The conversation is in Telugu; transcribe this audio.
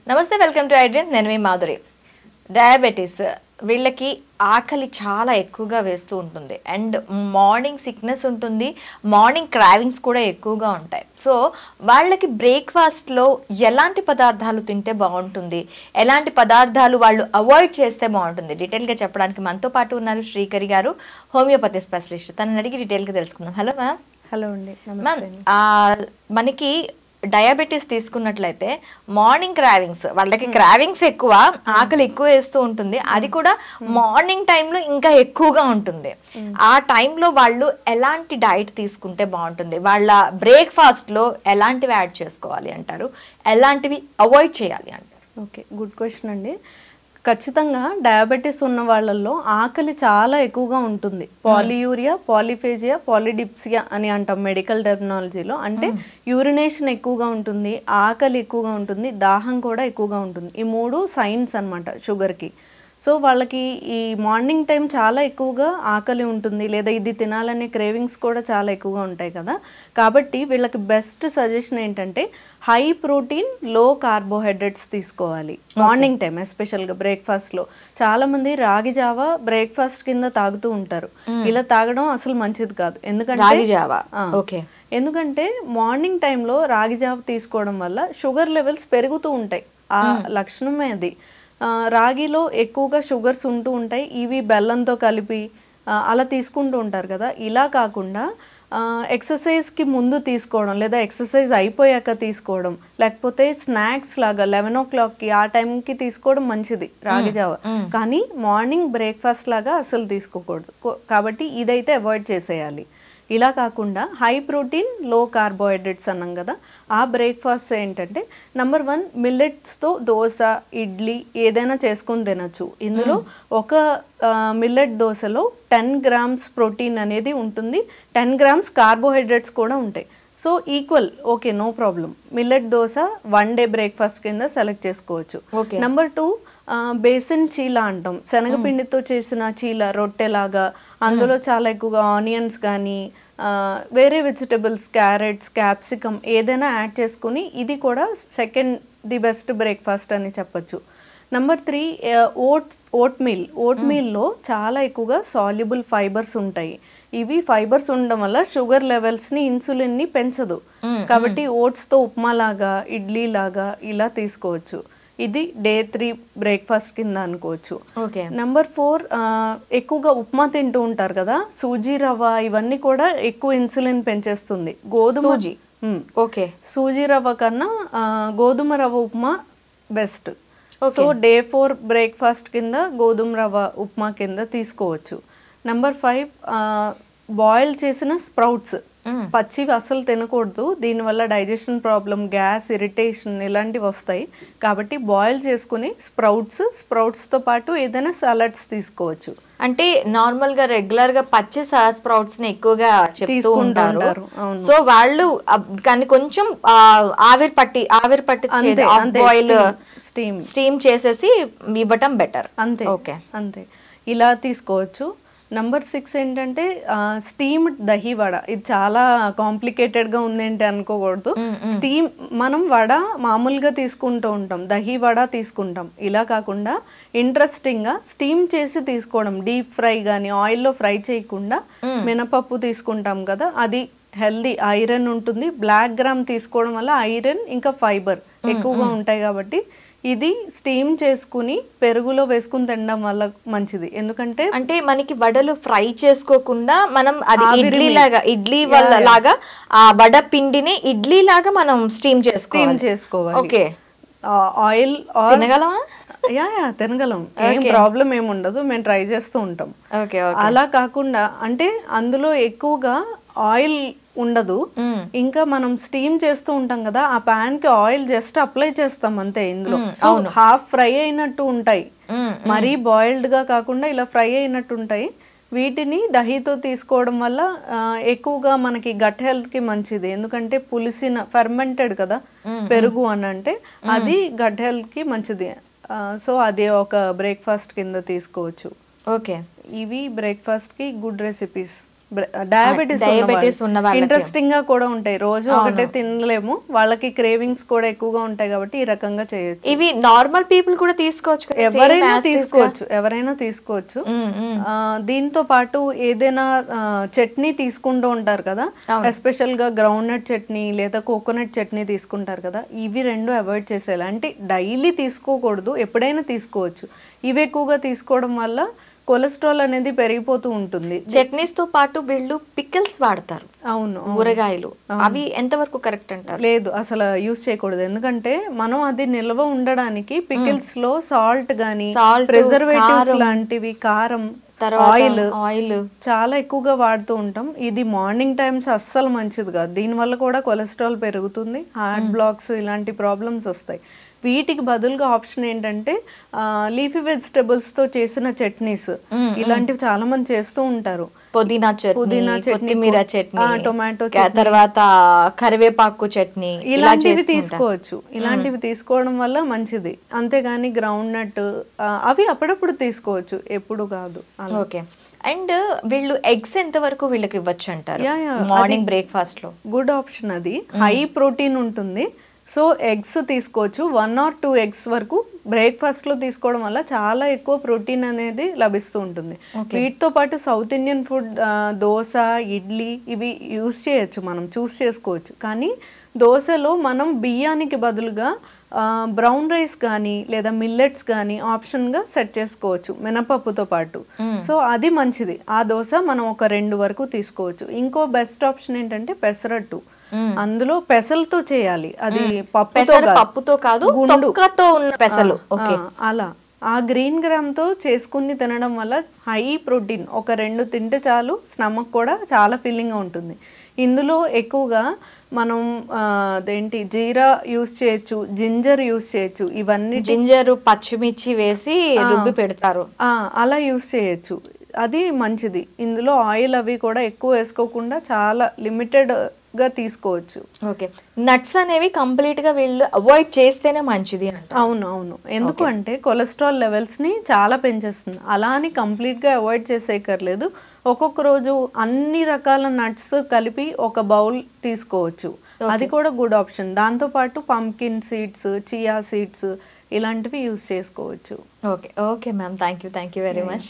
నమస్తే, వెల్కమ్ టు ఐడ్రీమ్. నేను మీ మాధురి. డయాబెటీస్ వీళ్ళకి ఆకలి చాలా ఎక్కువగా వేస్తూ ఉంటుంది అండ్ మార్నింగ్ సిక్నెస్ ఉంటుంది, మార్నింగ్ క్రావింగ్స్ కూడా ఎక్కువగా ఉంటాయి. సో వాళ్ళకి బ్రేక్ఫాస్ట్లో ఎలాంటి పదార్థాలు తింటే బాగుంటుంది, ఎలాంటి పదార్థాలు వాళ్ళు అవాయిడ్ చేస్తే బాగుంటుంది, డీటెయిల్గా చెప్పడానికి మనతో పాటు ఉన్నారు శ్రీకరి గారు, హోమియోపతి స్పెషలిస్ట్. తనని అడిగి డీటెయిల్గా తెలుసుకుందాం. Hello ma'am. హలో అండి. మ్యామ్, మనకి డయాబెటీస్ తీసుకున్నట్లయితే మార్నింగ్ క్రావింగ్స్, వాళ్ళకి క్రావింగ్స్ ఎక్కువ, ఆకలి ఎక్కువ వేస్తూ ఉంటుంది. అది కూడా మార్నింగ్ టైంలో ఇంకా ఎక్కువగా ఉంటుంది. ఆ టైంలో వాళ్ళు ఎలాంటి డైట్ తీసుకుంటే బాగుంటుంది, వాళ్ళ బ్రేక్ఫాస్ట్ లో ఎలాంటివి యాడ్ చేసుకోవాలి అంటారు, ఎలాంటివి అవాయిడ్ చేయాలి అంటారు? ఓకే, గుడ్ క్వశ్చన్ అండి. ఖచ్చితంగా డయాబెటీస్ ఉన్న వాళ్ళల్లో ఆకలి చాలా ఎక్కువగా ఉంటుంది. పాలియూరియా, పాలిఫేజియా, పాలిడిప్సియా అని అంటాం మెడికల్ టెర్మినాలజీలో. అంటే యూరినేషన్ ఎక్కువగా ఉంటుంది, ఆకలి ఎక్కువగా ఉంటుంది, దాహం కూడా ఎక్కువగా ఉంటుంది. ఈ మూడు సైన్స్ అన్నమాట షుగర్కి. సో వాళ్ళకి ఈ మార్నింగ్ టైం చాలా ఎక్కువగా ఆకలి ఉంటుంది, లేదా ఇది తినాలనే క్రేవింగ్స్ కూడా చాలా ఎక్కువగా ఉంటాయి కదా. కాబట్టి వీళ్ళకి బెస్ట్ సజెషన్ ఏంటంటే హై ప్రోటీన్ లో కార్బోహైడ్రేట్స్ తీసుకోవాలి మార్నింగ్ టైం, ఎస్పెషల్గా బ్రేక్ఫాస్ట్లో. చాలామంది రాగి జావా బ్రేక్ఫాస్ట్ కింద తాగుతూ ఉంటారు. ఇలా తాగడం అసలు మంచిది కాదు. ఎందుకంటే మార్నింగ్ టైంలో రాగి జావ తీసుకోవడం వల్ల షుగర్ లెవెల్స్ పెరుగుతూ ఉంటాయి. ఆ లక్షణమే అది. రాగిలో ఎక్కువగా షుగర్స్ ఉంటూ ఉంటాయి. ఇవి బెల్లంతో కలిపి అలా తీసుకుంటూ ఉంటారు కదా. ఇలా కాకుండా ఎక్సర్సైజ్కి ముందు తీసుకోవడం, లేదా ఎక్సర్సైజ్ అయిపోయాక తీసుకోవడం, లేకపోతే స్నాక్స్ లాగా 11 o'clockకి ఆ టైంకి తీసుకోవడం మంచిది రాగి జావ. కానీ మార్నింగ్ బ్రేక్ఫాస్ట్ లాగా అసలు తీసుకోకూడదు. కాబట్టి ఇదైతే అవాయిడ్ చేసేయాలి. ఇలా కాకుండా హై ప్రోటీన్ లో కార్బోహైడ్రేట్స్ అన్నాం కదా, ఆ బ్రేక్ఫాస్ట్ ఏంటంటే నెంబర్ 1 మిల్లెట్స్తో దోశ, ఇడ్లీ ఏదైనా చేసుకొని తినచ్చు. ఇందులో ఒక మిల్లెట్ దోశలో 10 grams ప్రోటీన్ అనేది ఉంటుంది, 10 grams కార్బోహైడ్రేట్స్ కూడా ఉంటాయి. So equal, okay, no problem. Millet dosa 1 day breakfast కింద సెలెక్ట్ చేసుకోవచ్చు. నెంబర్ 2 బేసన్ చీలా అంటాం, శనగపిండితో చేసిన చీల, రొట్టెలాగా. అందులో చాలా ఎక్కువగా ఆనియన్స్ కానీ వేరే వెజిటబుల్స్, క్యారెట్స్, క్యాప్సికమ్ ఏదైనా యాడ్ చేసుకుని, ఇది కూడా సెకండ్ ది బెస్ట్ బ్రేక్ఫాస్ట్ అని చెప్పచ్చు. నెంబర్ 3 ఓట్ మీల్లో చాలా ఎక్కువగా సాల్యుబుల్ ఫైబర్స్ ఉంటాయి. ఇవి ఫైబర్స్ ఉండడం వల్ల షుగర్ లెవెల్స్ని, ఇన్సులిన్ని పెంచదు. కాబట్టి ఓట్స్తో ఉప్మా లాగా, ఇడ్లీ లాగా ఇలా తీసుకోవచ్చు. ఇది డే 3 బ్రేక్ఫాస్ట్ కింద అనుకోవచ్చు. నెంబర్ 4 ఎక్కువగా ఉప్మా తింటూ ఉంటారు కదా, సూజీ రవ్వ ఇవన్నీ కూడా ఎక్కువ ఇన్సులిన్ పెంచేస్తుంది. సూజీ రవ్వ కన్నా గోధుమ రవ్వ upma best. So day 4 breakfast కింద గోధుమ రవ్వ ఉప్మా కింద తీసుకోవచ్చు. నెంబర్ 5 బాయిల్ చేసిన స్ప్రౌట్స్, పచ్చివి అసలు తినకూడదు. దీనివల్ల డైజెషన్ ప్రాబ్లం, గ్యాస్, ఇరిటేషన్ ఇలాంటివి వస్తాయి. కాబట్టి బాయిల్ చేసుకుని స్ప్రౌట్స్తో పాటు ఏదైనా సలాడ్స్ తీసుకోవచ్చు. అంటే నార్మల్ గా రెగ్యులర్ గా పచ్చి స్ప్రౌట్స్ ని ఎక్కువగా చెప్తూ ఉంటారు. సో వాళ్ళు కానీ కొంచెం ఆవిరి పట్టి బాయిల్ స్టీమ్ చేసేసి ఇవ్వటం బెటర్. అంతే ఇలా తీసుకోవచ్చు. నెంబర్ 6 ఏంటంటే స్టీమ్డ్ దహీ వడ. ఇది చాలా కాంప్లికేటెడ్గా ఉందేంటి అనుకోకూడదు. మనం వడ మామూలుగా తీసుకుంటూ ఉంటాం, దహీ వడ తీసుకుంటాం. ఇలా కాకుండా ఇంట్రెస్టింగ్గా స్టీమ్ చేసి తీసుకోవడం, డీప్ ఫ్రై కానీ ఆయిల్లో ఫ్రై చేయకుండా మినపప్పు తీసుకుంటాం కదా, అది హెల్దీ, ఐరన్ ఉంటుంది. బ్లాక్ గ్రామ్ తీసుకోవడం వల్ల ఐరన్ ఇంకా ఫైబర్ ఎక్కువగా ఉంటాయి. కాబట్టి ఇది స్టీమ్ చేసుకుని పెరుగులో వేసుకుని తినడం వల్ల మంచిది. ఎందుకంటే అంటే మనకి వడలు ఫ్రై చేసుకోకుండా మనం అది ఇడ్లీ లాగా ఆ వడ పిండిని ఇడ్లీ లాగా మనం స్టీమ్ చేసుకోవాలి. Okay, oil తినగలమా? తినగలం, ఏం ప్రాబ్లం ఏమి ఉండదు. మేము ట్రై చేస్తూ ఉంటాం. అలా కాకుండా అంటే అందులో ఎక్కువగా ఆయిల్ ఉండదు. ఇంకా మనం స్టీమ్ చేస్తూ ఉంటాం కదా, ఆ పాన్ కి ఆయిల్ జస్ట్ అప్లై చేస్తాం అంతే. ఇందులో హాఫ్ ఫ్రై అయినట్టు ఉంటాయి, మరీ బాయిల్డ్ గా కాకుండా ఇలా ఫ్రై అయినట్టు ఉంటాయి. వీటిని దహీతో తీసుకోవడం వల్ల ఎక్కువగా మనకి గట్ హెల్త్ కి మంచిది. ఎందుకంటే పులిసిన ఫెర్మెంటెడ్ కదా పెరుగు అని, అంటే అది గట్ హెల్త్ కి మంచిది. సో అది ఒక బ్రేక్ఫాస్ట్ కింద తీసుకోవచ్చు. ఓకే, ఇవి బ్రేక్ఫాస్ట్ కి గుడ్ రెసిపీస్. డయాబెటీస్ ఉన్న వాళ్ళకి. ఇంట్రెస్టింగ్ గా కూడా ఉంటాయి, రోజు ఒకటే తినలేము, వాళ్ళకి క్రేవింగ్స్ కూడా ఎక్కువగా ఉంటాయి కాబట్టి ఈ రకంగా చేయొచ్చు. ఇవి నార్మల్ పీపుల్ కూడా తీసుకోవచ్చు కదా? ఎవరైనా తీసుకోవచ్చు, ఎవరైనా తీసుకోవచ్చు. దీంతో పాటు ఏదైనా చట్నీ తీసుకుంటూ ఉంటారు కదా, ఎస్పెషల్ గా గ్రౌండ్ నట్ చట్నీ లేదా కోకోనట్ చట్నీ తీసుకుంటారు కదా, ఇవి రెండు అవాయిడ్ చేసేయాలి. అంటే డైలీ తీసుకోకూడదు, ఎప్పుడైనా తీసుకోవచ్చు. ఇవి ఎక్కువగా తీసుకోవడం వల్ల కొలెస్ట్రాల్ అనేది పెరిగిపోతూ ఉంటుంది. చట్నీస్ తో పాటు వీళ్ళు పికిల్స్ వాడతారు. అవును, ఊరగాయలు, అవి ఎంతవరకు కరెక్ట్ అంటారు? లేదు, అసలు యూజ్ చేయకూడదు. ఎందుకంటే మనం అది నిల్వ ఉండడానికి పికిల్స్ లో సాల్ట్ గానీ, ప్రిజర్వేటివ్స్ లాంటివి, కారం, ఆయిల్ చాలా ఎక్కువగా వాడుతూ ఉంటాం. ఇది మార్నింగ్ టైమ్స్ అస్సలు మంచిది కాదు. దీనివల్ల కూడా కొలెస్ట్రాల్ పెరుగుతుంది, హార్ట్ బ్లాక్స్ ఇలాంటి ప్రాబ్లమ్స్ వస్తాయి. వీటికి బదులుగా ఆప్షన్ ఏంటంటే లీఫీ వెజిటబుల్స్ తో చేసిన చట్నీస్, ఇలాంటివి చాలా మంది చేస్తూ ఉంటారు. పుదీనా చట్నీ, కొత్తిమీర చట్నీ, టొమాటో, తర్వాత కరివేపాకు చట్నీ, ఇలాంటివి తీసుకోవచ్చు. ఇలాంటివి తీసుకోవడం వల్ల మంచిది. అంతేగాని గ్రౌండ్ నట్ అవి అప్పుడప్పుడు తీసుకోవచ్చు, ఎప్పుడు కాదు. ఓకే. అండ్ వీళ్ళు ఎగ్స్ ఎంత వరకు వీళ్ళకి ఇవ్వచ్చు అంటారు మార్నింగ్ బ్రేక్ఫాస్ట్ లో? గుడ్ ఆప్షన్, అది హై ప్రోటీన్ ఉంటుంది. సో ఎగ్స్ తీసుకోవచ్చు, 1 or 2 eggs వరకు బ్రేక్ఫాస్ట్ లో తీసుకోవడం వల్ల చాలా ఎక్కువ ప్రోటీన్ అనేది లభిస్తూ ఉంటుంది. వీటితో పాటు south Indian food, dosa, idli, ఇవి యూస్ చేయొచ్చు, మనం చూస్ చేసుకోవచ్చు. కానీ దోశలో మనం బియ్యానికి బదులుగా బ్రౌన్ రైస్ కానీ లేదా మిల్లెట్స్ కానీ ఆప్షన్గా సెట్ చేసుకోవచ్చు మినపప్పుతో పాటు. సో అది మంచిది. ఆ దోశ మనం ఒక 2 వరకు తీసుకోవచ్చు. ఇంకో బెస్ట్ ఆప్షన్ ఏంటంటే పెసరట్టు. అందులో పెసలతో చేయాలి, అది పప్పుతో కాదు, గుండుతో ఉన్న పెసలు. అలా ఆ గ్రీన్ గ్రామ్ తో చేసుకుని తినడం వల్ల హై ప్రోటీన్, ఒక 2 తింటే చాలు, స్టమక్ కూడా చాలా ఫీలింగ్ గా ఉంటుంది. ఇందులో ఎక్కువగా మనం అదేంటి జీరా యూస్ చేయొచ్చు, జింజర్ యూస్ చేయొచ్చు. ఇవన్నీ జింజర్, పచ్చిమిర్చి వేసి రుబ్బి పెడతారు, అలా యూస్ చేయొచ్చు. అది మంచిది. ఇందులో ఆయిల్ అవి కూడా ఎక్కువ వేసుకోకుండా చాలా లిమిటెడ్ గా తీసుకోవచ్చు. ఓకే. నట్స్ అనేవి కంప్లీట్ గా వీళ్ళు అవాయిడ్ చేస్తేనే మంచిది అంట. అవును, ఎందుకు అంటే కొలెస్ట్రాల్ లెవెల్స్ ని చాలా పెంచేస్తుంది. అలా అని కంప్లీట్ గా అవాయిడ్ చేసేయక్కర్లేదు. ఒక్కొక్క రోజు అన్ని రకాల నట్స్ కలిపి ఒక బౌల్ తీసుకోవచ్చు, అది కూడా గుడ్ ఆప్షన్. దాంతో పాటు పంకిన్ సీడ్స్, చియా సీడ్స్ ఇలాంటివి యూస్ చేసుకోవచ్చు. Okay ma'am, thank you very much.